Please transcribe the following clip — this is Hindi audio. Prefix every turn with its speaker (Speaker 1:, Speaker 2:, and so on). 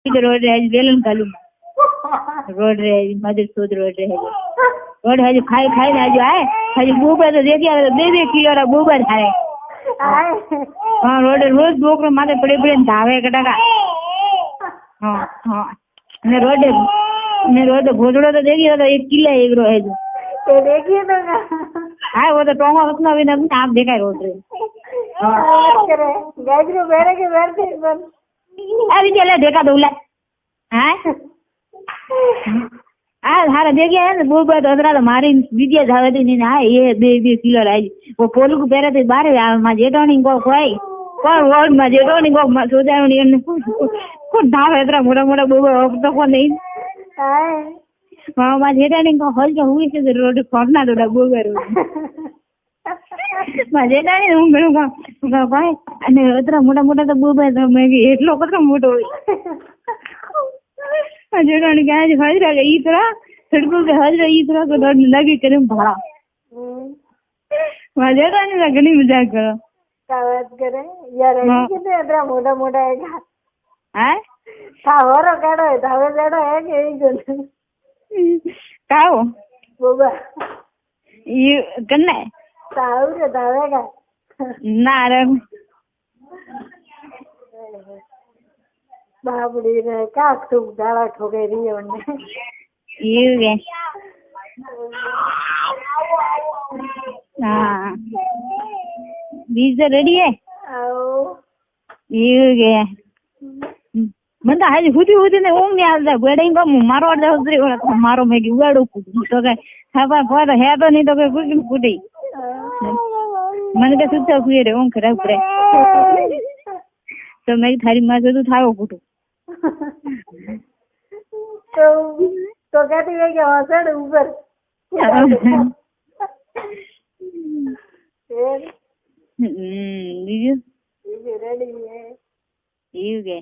Speaker 1: रोड रहे बेलन कालू रोड रहे मदर सूद रोड रहे रोड है जो खाई खाई ना जो आए हज गोबर तो देखिए दे किलो रा गोबर खाए हाँ रोड रोज बोकरो माथे पड़े पड़े धावे कटाका हाँ हाँ ने रोड घोड़ो तो देखिए तो 1 किलो एक रो है जो
Speaker 2: तो देखिए तो
Speaker 1: हाँ वो तो टोंगा उतना भी नहीं आप देखा रोड रे
Speaker 2: हाँ करे गाजरो बेड़े के बैठे बन
Speaker 1: अभी चले देखा दूल्हा हाँ हाँ हारा देखिए है ना वो बात अदरा तो मारी विद्या जावे थी नहीं हाँ ये 2 किलो राई वो पोल को पहरे थे बारे मां जेठोनी को कोई रोड मां जेठोनी को सोचावनी ने को धावे अदरा मोटा मोटा बोबा तो को नहीं हाँ मां जेठानी को हल जो हुई से रोड फोड़ना तो बोबा रोड मां जेठानी હું ઘણું કા ભાઈ અને અદરા મોટા મોટા તો બોબા તો મે એટલો કતરો મોટો હોય जेठानी क्या है हजरा के ई तरह सड़कों के हजरा ई तरह को दर्द लगे करे भाड़ा मां जेठानी का घणी मजाक करो
Speaker 2: का बात करे यार कितने अदरा मोटा मोटा है
Speaker 1: हैं
Speaker 2: था होरो केड़ो है धावे केड़ो है के एक जन
Speaker 1: काओ
Speaker 2: बोबा
Speaker 1: ये कन्ने
Speaker 2: ताऊ रे धावे का
Speaker 1: ना रे
Speaker 2: बाबड़ी रे का तुम दाड़ा ठोके रही है उन्हें
Speaker 1: ये गे हाँ बीज रेडी है
Speaker 2: आओ
Speaker 1: ये गे मन तो आज हुदी ने ऊँग नहीं आता बेड़ेंग को मारो दे उधर वाला मारो मैं की उड़ो तो के हवा पर है तो नहीं तो के कुछ फूटे मन के सुत्ता हुए रे ऊँग खराब करे तो मैं थारी मां से तो थारो फूटो
Speaker 2: तो कहती है कि हंसड़ ऊपर
Speaker 1: बीजू
Speaker 2: रेडी है
Speaker 1: ये गे